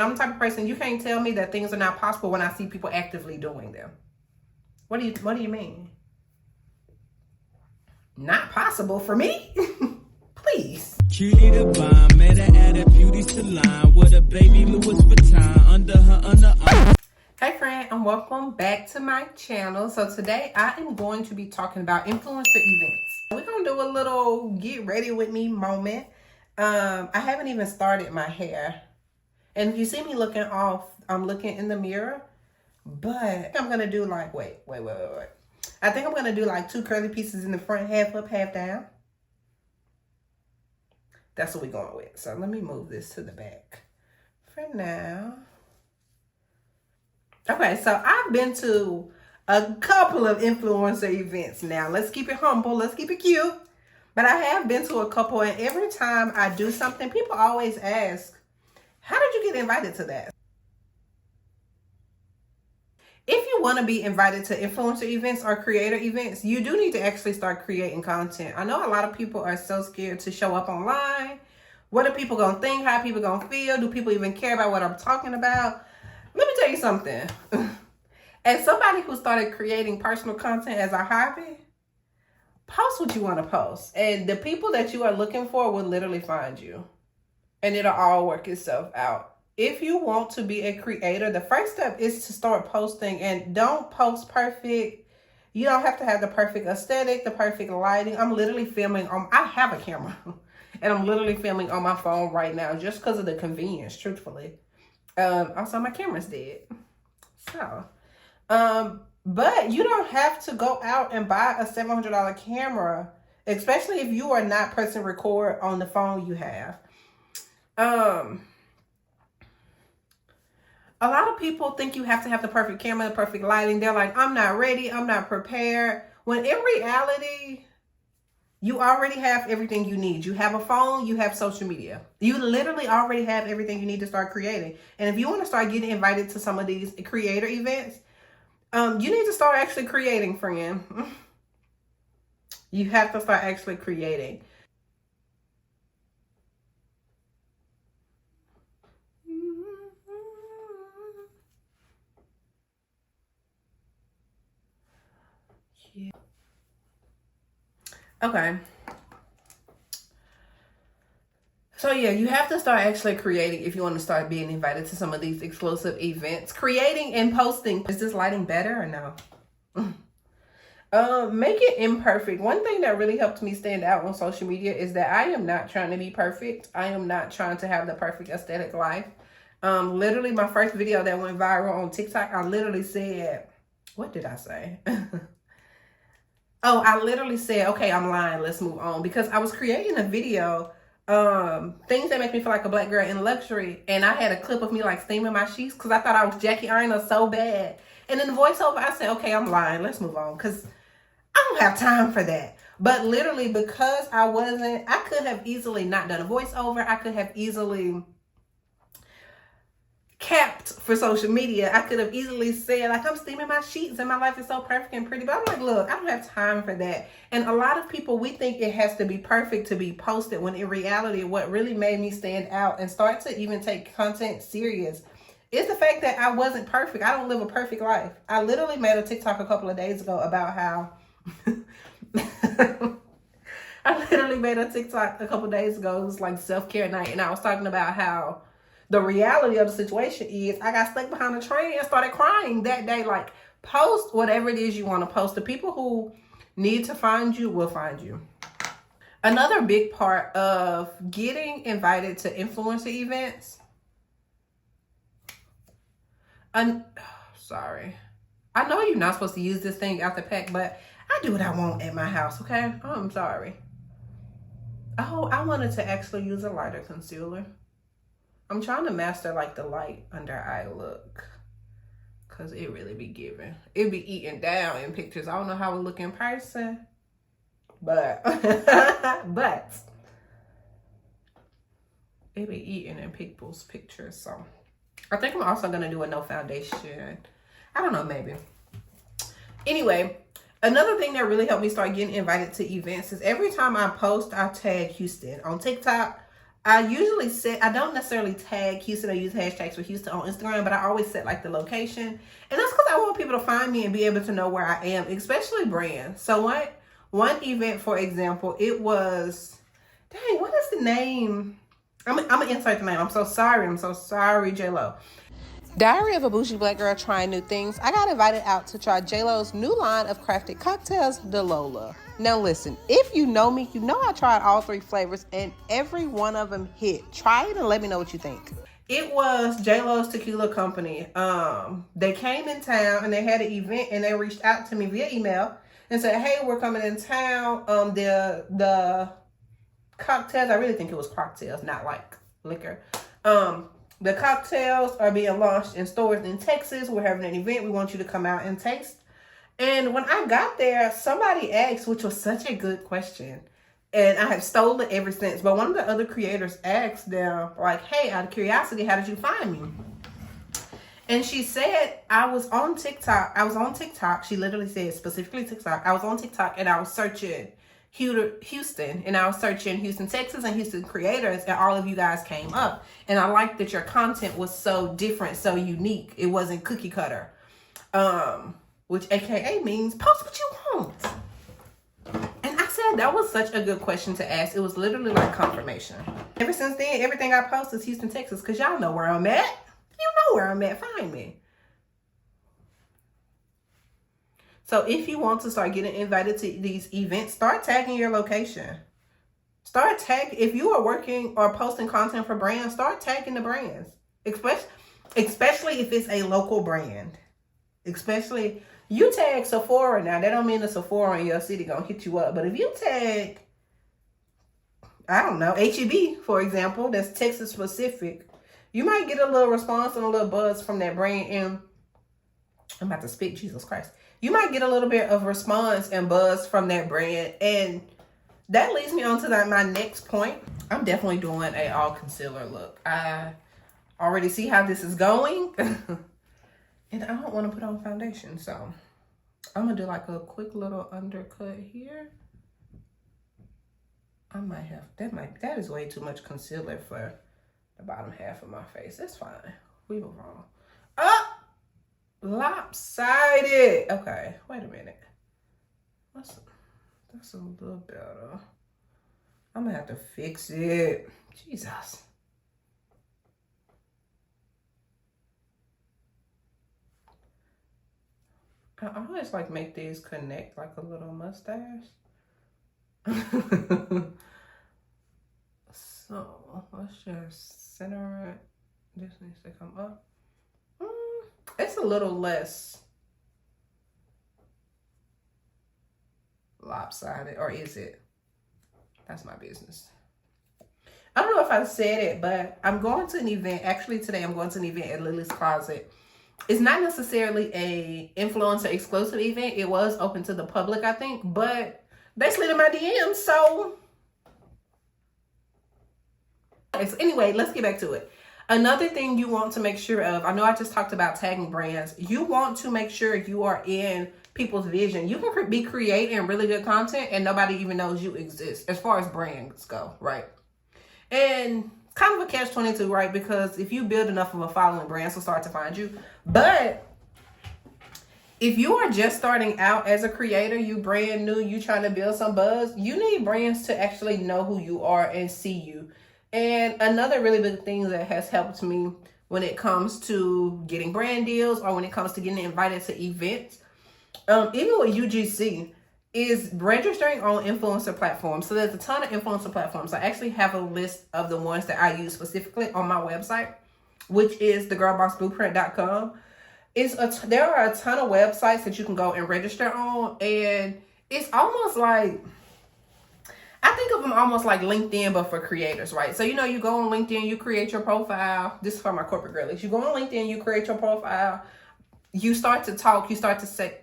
I'm the type of person, you can't tell me that things are not possible when I see people actively doing them. What do you mean? Not possible for me? Please. Cutie the bomb, met her at a beauty salon with a baby Louis Vuitton under her underarm. Hey friend, and welcome back to my channel. So today I am going to be talking about influencer events. We're gonna do a little get ready with me moment. I haven't even started my hair. And if you see me looking off, I'm looking in the mirror. But I'm gonna do like, wait. I think I'm gonna do like 2 curly pieces in the front, half up, half down. That's what we're going with. So let me move this to the back for now. Okay, so I've been to a couple of influencer events now. Let's keep it humble. Let's keep it cute. But I have been to a couple, and every time I do something, people always ask, how did you get invited to that? If you want to be invited to influencer events or creator events, you do need to actually start creating content. I know a lot of people are so scared to show up online. What are people going to think? How are people going to feel? Do people even care about what I'm talking about? Let me tell you something. As somebody who started creating personal content as a hobby, post what you want to post. And the people that you are looking for will literally find you. And it'll all work itself out. If you want to be a creator, the first step is to start posting, and don't post perfect. You don't have to have the perfect aesthetic, the perfect lighting. I'm literally filming I have a camera and I'm literally filming on my phone right now just because of the convenience, truthfully. Also my camera's dead. So, but you don't have to go out and buy a $700 camera, especially if you are not pressing record on the phone you have. A lot of people think you have to have the perfect camera, the perfect lighting. They're like, I'm not ready. I'm not prepared. When in reality, you already have everything you need. You have a phone. You have social media. You literally already have everything you need to start creating. And if you want to start getting invited to some of these creator events, you need to start actually creating, friend. You have to start actually creating. Yeah. Okay. So yeah, you have to start actually creating if you want to start being invited to some of these exclusive events. Creating and posting. Is this lighting better or no? Make it imperfect. One thing that really helped me stand out on social media is that I am not trying to be perfect. I am not trying to have the perfect aesthetic life. Literally my first video that went viral on TikTok, I literally said, what did I say? Oh, I literally said, okay, I'm lying. Let's move on. Because I was creating a video, things that make me feel like a black girl in luxury. And I had a clip of me like steaming my sheets because I thought I was Jackie Iron so bad. And in the voiceover, I said, okay, I'm lying. Let's move on. Because I don't have time for that. But literally because I could have easily not done a voiceover. I could have easily capped for social media. I could have easily said like, I'm steaming my sheets and my life is so perfect and pretty, but I'm like, look, I don't have time for that. And a lot of people, we think it has to be perfect to be posted, when in reality, what really made me stand out and start to even take content serious is the fact that I wasn't perfect. I don't live a perfect life. I literally made a TikTok a couple of days ago about how I literally made a TikTok a couple of days ago. It was like self-care night, and I was talking about how the reality of the situation is I got stuck behind a train and started crying that day. Like, post whatever it is you want to post. The people who need to find you will find you. Another big part of getting invited to influencer events. Sorry. I know you're not supposed to use this thing out the pack, but I do what I want at my house, okay? Oh, I'm sorry. Oh, I wanted to actually use a lighter concealer. I'm trying to master like the light under eye look, because it really be giving. It be eating down in pictures. I don't know how it look in person, but but it be eating in people's pictures. So I think I'm also gonna do a no foundation. I don't know, maybe. Anyway, another thing that really helped me start getting invited to events is every time I post, I tag Houston. On TikTok, I usually I don't necessarily tag Houston or use hashtags for Houston on Instagram, but I always set like the location. And that's because I want people to find me and be able to know where I am, especially brands. So one event, for example, it was, dang, what is the name? I'm going to insert the name. I'm so sorry, J-Lo. Diary of a Bougie Black Girl Trying New Things. I got invited out to try J-Lo's new line of crafted cocktails, the Lola. Now listen, if you know me, you know I tried all 3 flavors and every one of them hit. Try it and let me know what you think. It was J-Lo's Tequila Company. They came in town and they had an event and they reached out to me via email and said, hey, we're coming in town. The cocktails, I really think it was cocktails, not like liquor. The cocktails are being launched in stores in Texas. We're having an event. We want you to come out and taste. And when I got there, somebody asked, which was such a good question, and I have stolen it ever since, but one of the other creators asked them, like, hey, out of curiosity, how did you find me? And she said, I was on TikTok. She literally said specifically TikTok. I was on TikTok and I was searching Houston, and I was searching Houston, Texas, and Houston creators, and all of you guys came up. And I liked that your content was so different, so unique. It wasn't cookie cutter, which AKA means post what you want. And I said that was such a good question to ask. It was literally like confirmation. Ever since then, everything I post is Houston, Texas, because y'all know where I'm at. You know where I'm at. Find me. So if you want to start getting invited to these events, start tagging your location. If you are working or posting content for brands, start tagging the brands. Especially if it's a local brand. Especially, you tag Sephora now. That don't mean the Sephora in your city gonna hit you up. But if you tag, I don't know, HEB, for example, that's Texas specific, you might get a little response and a little buzz from that brand. And I'm about to spit, Jesus Christ. You might get a little bit of response and buzz from that brand. And that leads me on to my next point. I'm definitely doing a all concealer look. I already see how this is going. And I don't want to put on foundation. So I'm going to do like a quick little undercut here. That is way too much concealer for the bottom half of my face. That's fine. We move on. Oh! Lopsided. Okay, wait a minute. That's a little better. I'm gonna have to fix it. Jesus. I always like make these connect like a little mustache. So let's just center it. This needs to come up. It's a little less lopsided, or is it? That's my business. I don't know if I said it, but I'm going to an event. Actually, today I'm going to an event at Lily's Closet. It's not necessarily a influencer exclusive event. It was open to the public, I think, but they slid in my DMs, so. Anyway, let's get back to it. Another thing you want to make sure of, I know I just talked about tagging brands. You want to make sure you are in people's vision. You can be creating really good content and nobody even knows you exist as far as brands go, right? And kind of a catch-22, right? Because if you build enough of a following, brands will start to find you. But if you are just starting out as a creator, you brand new, you trying to build some buzz, you need brands to actually know who you are and see you. And another really big thing that has helped me when it comes to getting brand deals or when it comes to getting invited to events, even with UGC, is registering on influencer platforms. So there's a ton of influencer platforms. I actually have a list of the ones that I use specifically on my website, which is thegirlbossblueprint.com. There are a ton of websites that you can go and register on, and it's almost like, I think of them almost like LinkedIn, but for creators, right? So, you go on LinkedIn, you create your profile. This is for my corporate girlies. You go on LinkedIn, you create your profile. You start to talk. You start to say,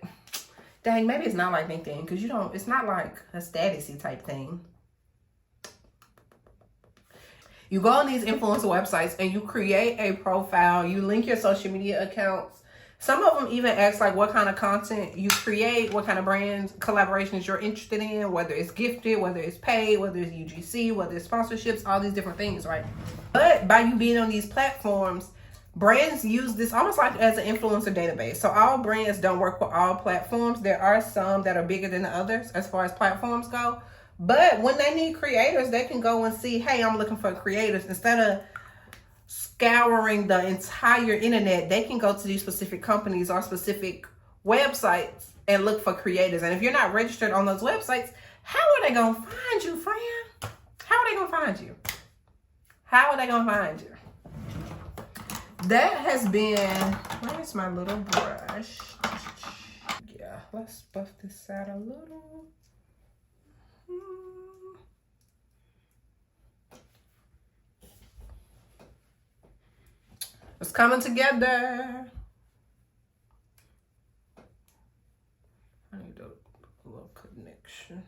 dang, maybe it's not like LinkedIn because it's not like a statusy type thing. You go on these influencer websites and you create a profile. You link your social media accounts. Some of them even ask like what kind of content you create, what kind of brands, collaborations you're interested in, whether it's gifted, whether it's paid, whether it's UGC, whether it's sponsorships, all these different things, right? But by you being on these platforms, brands use this almost like as an influencer database. So all brands don't work with all platforms. There are some that are bigger than the others as far as platforms go. But when they need creators, they can go and see, hey, I'm looking for creators. Instead of scouring the entire internet, they can go to these specific companies or specific websites and look for creators. And if you're not registered on those websites, how are they going to find you, friend? How are they going to find you? How are they going to find you? That has been, where's my little brush? Yeah, let's buff this out a little. It's coming together. I need a little connection.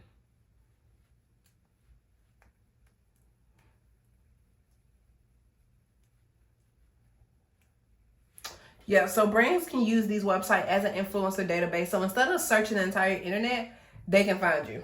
Yeah, so brands can use these websites as an influencer database. So instead of searching the entire internet, they can find you.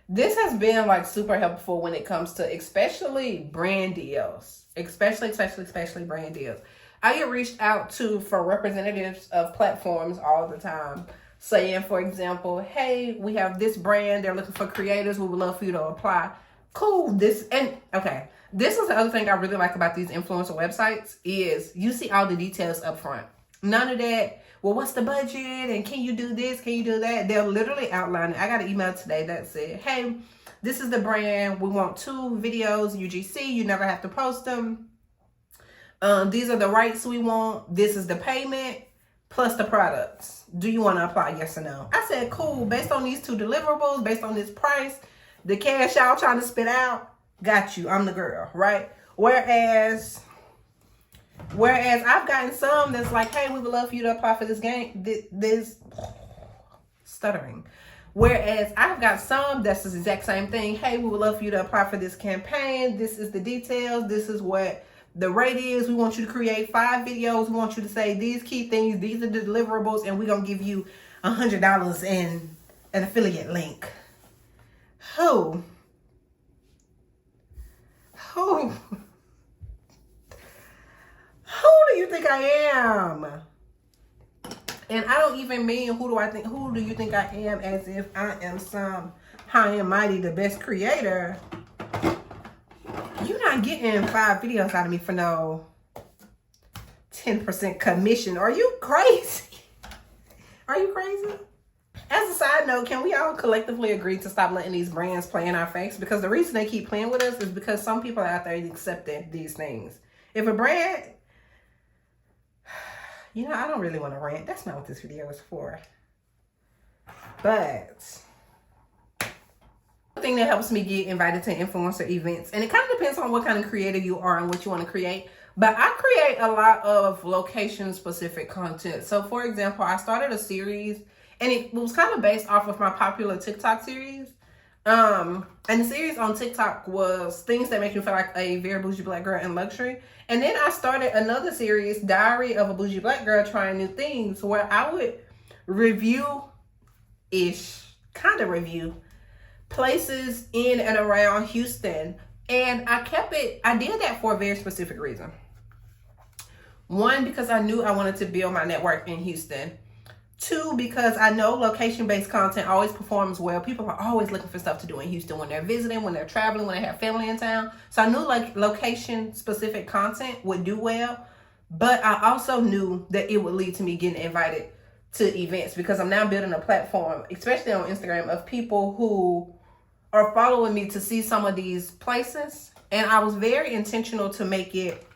This has been like super helpful when it comes to especially brand deals, especially brand deals. I get reached out to for representatives of platforms all the time, saying, for example, hey, we have this brand, they're looking for creators, we would love for you to apply. Cool. This is the other thing I really like about these influencer websites is you see all the details up front. None of that, well, what's the budget? And can you do this? Can you do that? They'll literally outline it. I got an email today that said, hey, this is the brand. We want 2 videos, UGC. You never have to post them. These are the rights we want. This is the payment plus the products. Do you want to apply? Yes or no? I said, cool. Based on these 2 deliverables, based on this price, the cash y'all trying to spit out, got you. I'm the girl, right? Whereas I've gotten some that's like, hey, we would love for you to apply for this game. This stuttering. Whereas I've got some that's the exact same thing. Hey, we would love for you to apply for this campaign. This is the details. This is what the rate is. We want you to create 5 videos. We want you to say these key things. These are the deliverables. And we're going to give you $100 in an affiliate link. Who do you think I am? And I don't even mean who do you think I am as if I am some high and mighty, the best creator. You're not getting 5 videos out of me for no 10% commission. Are you crazy? Are you crazy? As a side note, can we all collectively agree to stop letting these brands play in our face? Because the reason they keep playing with us is because some people out there accepting these things. If a brand, I don't really want to rant. That's not what this video is for. But the thing that helps me get invited to influencer events, and it kind of depends on what kind of creator you are and what you want to create. But I create a lot of location-specific content. So, for example, I started a series, and it was kind of based off of my popular TikTok series. And the series on TikTok was things that make you feel like a very bougie black girl in luxury. And then I started another series, Diary of a Bougie Black Girl Trying New Things, where I would review places in and around Houston. And I did that for a very specific reason. 1, because I knew I wanted to build my network in Houston. 2, because I know location-based content always performs well. People are always looking for stuff to do in Houston when they're visiting, when they're traveling, when they have family in town. So I knew like location-specific content would do well. But I also knew that it would lead to me getting invited to events, because I'm now building a platform, especially on Instagram, of people who are following me to see some of these places. And I was very intentional to make it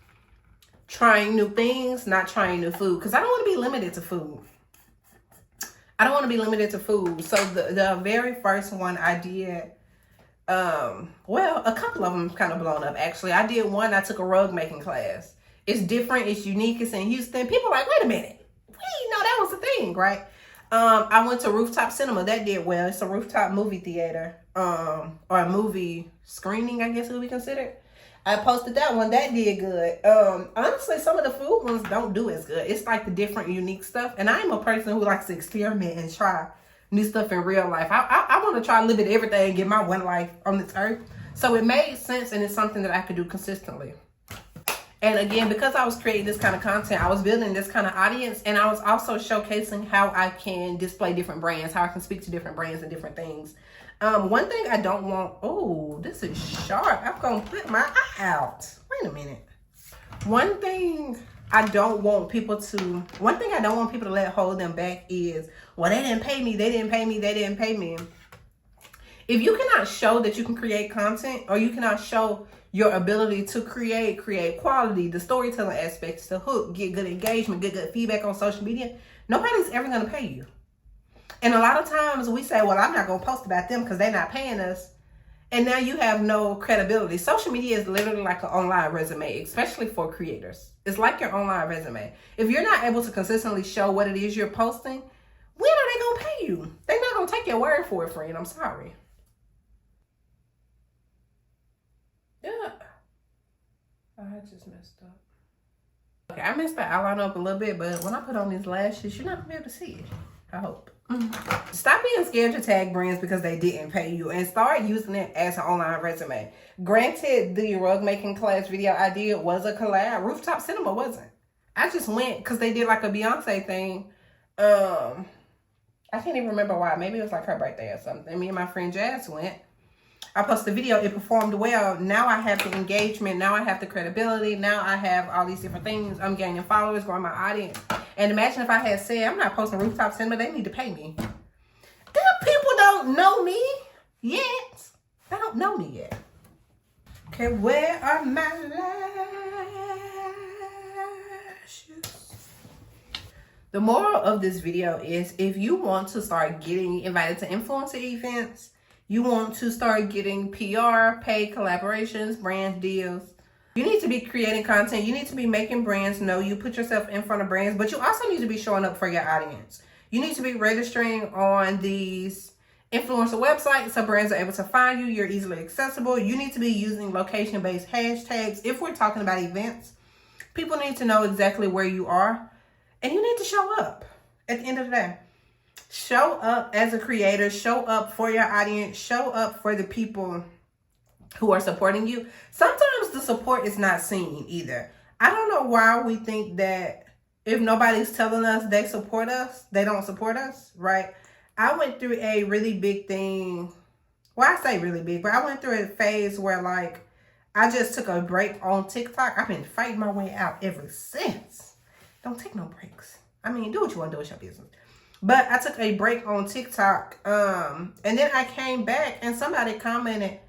trying new things, not trying new food, because I don't want to be limited to food. So the very first one I did, a couple of them kind of blown up actually. I did one, I took a rug making class. It's different, it's unique, it's in Houston. People are like, wait a minute, we didn't know that was a thing, right? I went to Rooftop Cinema, that did well. It's a rooftop movie theater, or a movie screening, I guess it would be considered. I posted that one. That did good. Honestly, some of the food ones don't do as good. It's like the different unique stuff. And I'm a person who likes to experiment and try new stuff in real life. I want to try to live at everything and get my one life on this earth. So it made sense, and it's something that I could do consistently. And again, because I was creating this kind of content, I was building this kind of audience, and I was also showcasing how I can display different brands, how I can speak to different brands and different things. One thing I don't want, oh, this is sharp. I'm going to put my eye out. Wait a minute. One thing I don't want people to let hold them back is, well, they didn't pay me, they didn't pay me, they didn't pay me. If you cannot show that you can create content, or you cannot show your ability to create quality, the storytelling aspects, the hook, get good engagement, get good feedback on social media, nobody's ever going to pay you. And a lot of times we say, well, I'm not going to post about them because they're not paying us. And now you have no credibility. Social media is literally like an online resume, especially for creators. It's like your online resume. If you're not able to consistently show what it is you're posting, when are they going to pay you? They're not going to take your word for it, friend. I'm sorry. Yeah. I just messed up. Okay, I messed that outline up a little bit, but when I put on these lashes, you're not going to be able to see it. I hope. Stop being scared to tag brands because they didn't pay you, and start using it as an online resume. Granted, the rug making class video I did was a collab. Rooftop Cinema wasn't. I just went because they did like a Beyonce thing. I can't even remember why. Maybe it was like her birthday or something. Me and my friend Jazz went. I posted a video. It performed well. Now I have the engagement. Now I have the credibility. Now I have all these different things. I'm gaining followers, growing my audience. And imagine if I had said, I'm not posting Rooftop Cinema. They need to pay me. Them people don't know me yet. They don't know me yet. Okay, where are my lashes? The moral of this video is, if you want to start getting invited to influencer events, you want to start getting PR, paid collaborations, brand deals, you need to be creating content. You need to be making brands know you, put yourself in front of brands, but you also need to be showing up for your audience. You need to be registering on these influencer websites so brands are able to find you. You're easily accessible. You need to be using location-based hashtags. If we're talking about events, people need to know exactly where you are, and you need to show up at the end of the day. Show up as a creator, show up for your audience, show up for the people who are supporting you. Sometimes the support is not seen either. I don't know why we think that if nobody's telling us they support us, they don't support us, right? I went through a really big thing. Well, I say really big, but I went through a phase where like I just took a break on TikTok. I've been fighting my way out ever since. Don't take no breaks. I mean, do what you want to do with your business. But I took a break on TikTok. And then I came back and somebody commented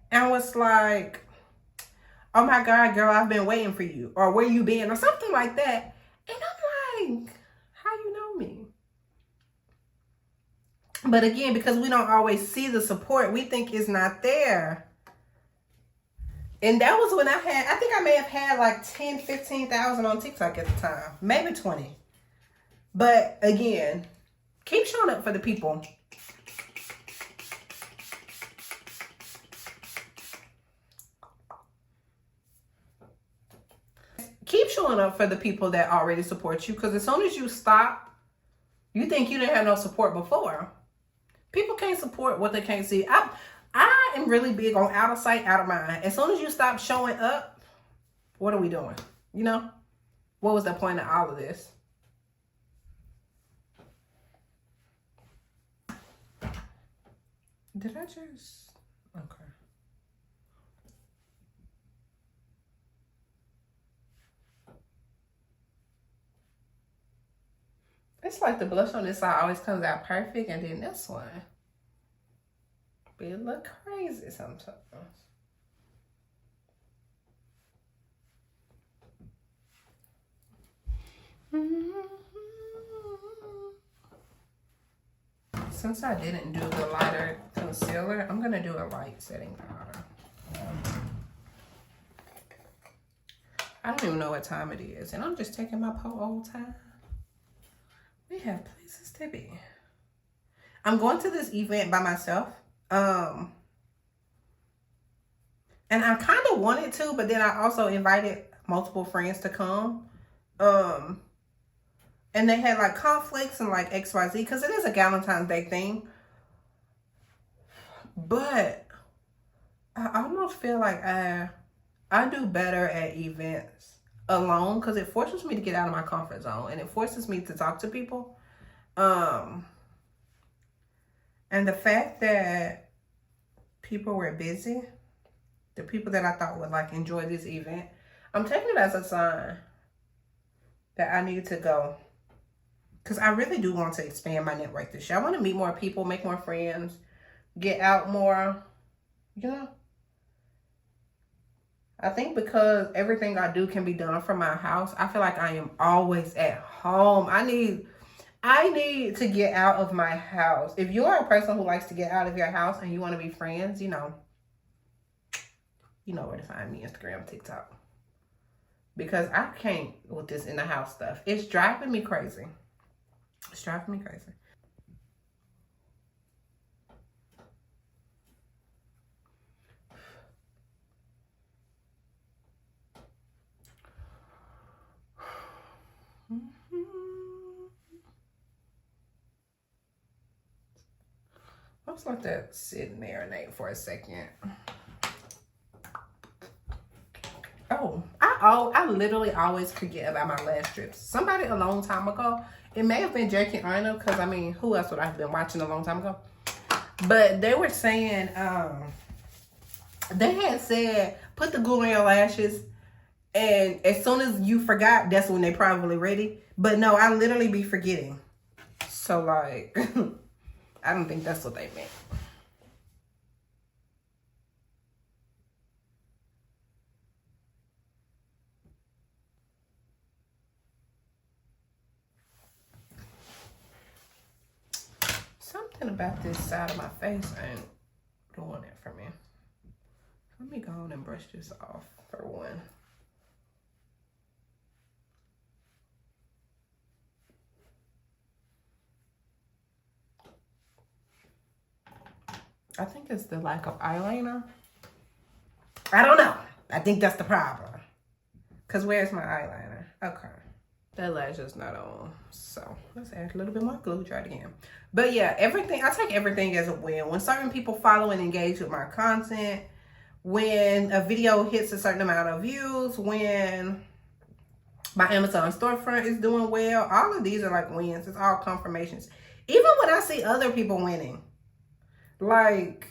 and was like, oh my God, girl, I've been waiting for you. Or where you been? Or something like that. And I'm like, how you know me? But again, because we don't always see the support, we think it's not there. And that was when I think I may have had like 10, 15,000 on TikTok at the time. Maybe 20. But again, keep showing up for the people. Keep showing up for the people that already support you, because as soon as you stop, you think you didn't have no support before. People can't support what they can't see. I am really big on out of sight, out of mind. As soon as you stop showing up, what are we doing? You know? What was the point of all of this? Did I just... Okay. It's like the blush on this side always comes out perfect, and then this one, it look crazy sometimes. Since I didn't do the lighter concealer, I'm gonna do a light setting powder. I don't even know what time it is, and I'm just taking my old time. We have places to be. I'm going to this event by myself. And And I kind of wanted to, but then I also invited multiple friends to come. And they had like conflicts and like XYZ because it is a Valentine's Day thing. But I almost feel like I do better at events alone because it forces me to get out of my comfort zone and it forces me to talk to people. And the fact that people were busy, the people that I thought would like enjoy this event, I'm taking it as a sign that I need to go. Because I really do want to expand my network this year. I want to meet more people, make more friends, get out more, you know. I think because everything I do can be done from my house, I feel like I am always at home. I need to get out of my house. If you are a person who likes to get out of your house and you want to be friends, you know where to find me, Instagram, TikTok. Because I can't with this in the house stuff. It's driving me crazy. It's driving me crazy. Let's let that sit and marinate for a second. Oh, I literally always forget about my lash strips. Somebody a long time ago, it may have been Jackie Arnold, because I mean, who else would I have been watching a long time ago? But they were saying, they had said, put the glue on your lashes, and as soon as you forgot, that's when they probably ready. But no, I literally be forgetting. So like, I don't think that's what they meant. Something about this side of my face ain't doing it for me. Let me go on and brush this off for one. I think it's the lack of eyeliner. I don't know. I think that's the problem. Because where's my eyeliner? Okay. That lash is not on. So let's add a little bit more glue. Try it again. But yeah, everything. I take everything as a win. When certain people follow and engage with my content, when a video hits a certain amount of views, when my Amazon storefront is doing well, all of these are like wins. It's all confirmations. Even when I see other people winning. Like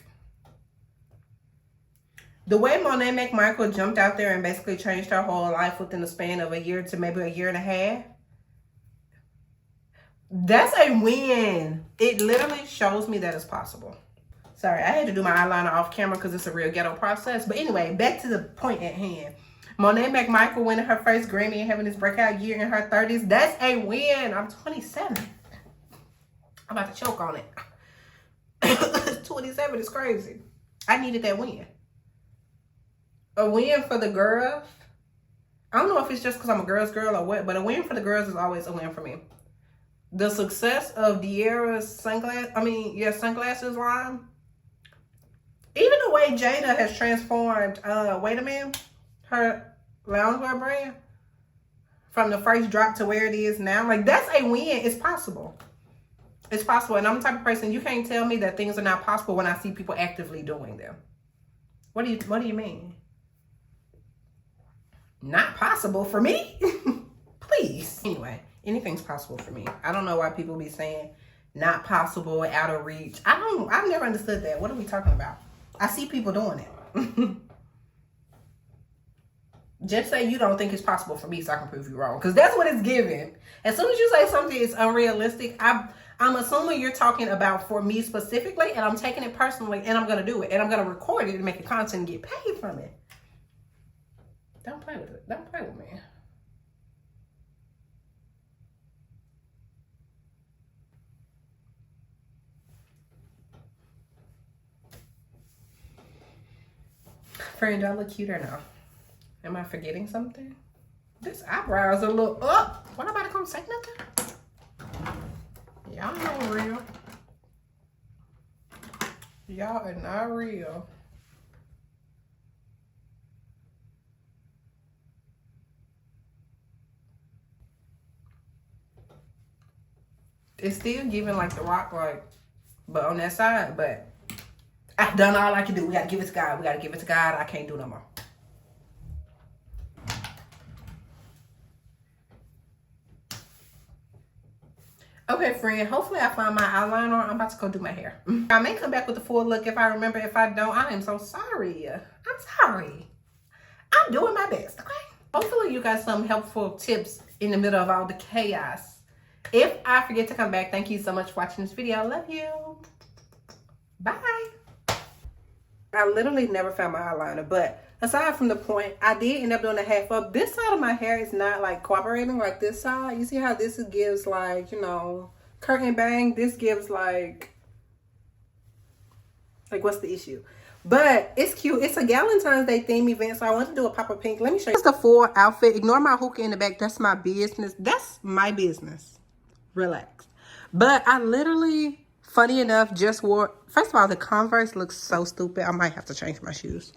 the way Monet McMichael jumped out there and basically changed her whole life within the span of a year to maybe a year and a half. That's a win. It literally shows me that it's possible. Sorry, I had to do my eyeliner off camera because it's a real ghetto process. But anyway, back to the point at hand. Monet McMichael winning her first Grammy and having this breakout year in her 30s. That's a win. I'm 27. I'm about to choke on it. 27 is crazy. I needed that win. A win for the girls. I don't know if it's just because I'm a girl's girl or what, but a win for the girls is always a win for me. The success of De'Ara's sunglasses line. Even the way Jada has transformed, her loungewear brand from the first drop to where it is now. Like, that's a win. It's possible. It's possible. And I'm the type of person, you can't tell me that things are not possible when I see people actively doing them. What do you mean? Not possible for me? Please. Anyway, anything's possible for me. I don't know why people be saying not possible, out of reach. I've never understood that. What are we talking about? I see people doing it. Just say you don't think it's possible for me so I can prove you wrong. Because that's what it's giving. As soon as you say something is unrealistic, I'm assuming you're talking about for me specifically, and I'm taking it personally, and I'm going to do it. And I'm going to record it and make a content and get paid from it. Don't play with it. Don't play with me. Friend, do I look cute or no? Am I forgetting something? This eyebrows a little up. What am I gonna say nothing? Y'all not real. Y'all are not real. It's still giving like the rock, like, but on that side. But I've done all I can do. We gotta give it to God. We gotta give it to God. I can't do no more. Okay, friend, hopefully I find my eyeliner. I'm about to go do my hair. I may come back with a full look if I remember. If I don't, I am so sorry. I'm sorry. I'm doing my best, okay? Hopefully you got some helpful tips in the middle of all the chaos. If I forget to come back, thank you so much for watching this video. I love you. Bye. I literally never found my eyeliner, but aside from the point, I did end up doing a half up. This side of my hair is not like cooperating like this side. You see how this gives like, you know, curtain bang. This gives like what's the issue? But it's cute. It's a Valentine's Day theme event, so I want to do a pop of pink. Let me show you. This is the full outfit. Ignore my hookah in the back. That's my business. That's my business. Relax. But I literally, funny enough, just wore, first of all, the Converse looks so stupid. I might have to change my shoes.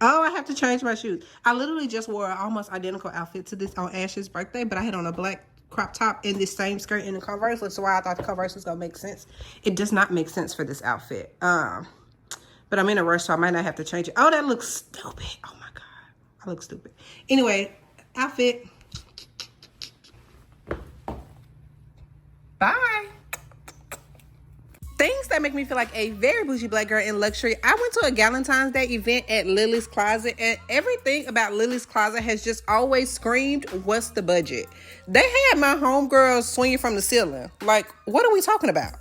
Oh, I have to change my shoes. I literally just wore an almost identical outfit to this on Ash's birthday, but I had on a black crop top and this same skirt in the Converse. That's why I thought the Converse was gonna make sense. It does not make sense for this outfit. But I'm in a rush, so I might not have to change it. Oh, that looks stupid. Oh my God, I look stupid. Anyway, outfit. Bye. Things that make me feel like a very bougie black girl in luxury. I went to a Valentine's Day event at Lily's Closet, and everything about Lily's Closet has just always screamed, what's the budget? They had my homegirls swinging from the ceiling. Like, what are we talking about?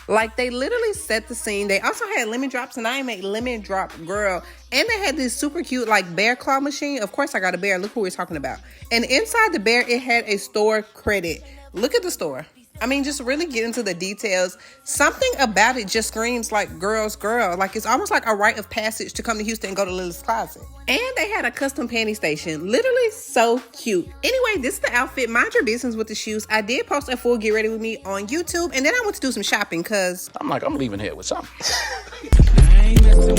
Like, they literally set the scene. They also had lemon drops, and I am a lemon drop girl. And they had this super cute, like, bear claw machine. Of course, I got a bear. Look who we're talking about. And inside the bear, it had a store credit. Look at the store. I mean, just really get into the details. Something about it just screams like girl's girl. Like, it's almost like a rite of passage to come to Houston and go to Lily's Closet. And they had a custom panty station. Literally so cute. Anyway, this is the outfit. Mind your business with the shoes. I did post a full get ready with me on YouTube. And then I went to do some shopping because I'm leaving here with something. I ain't messing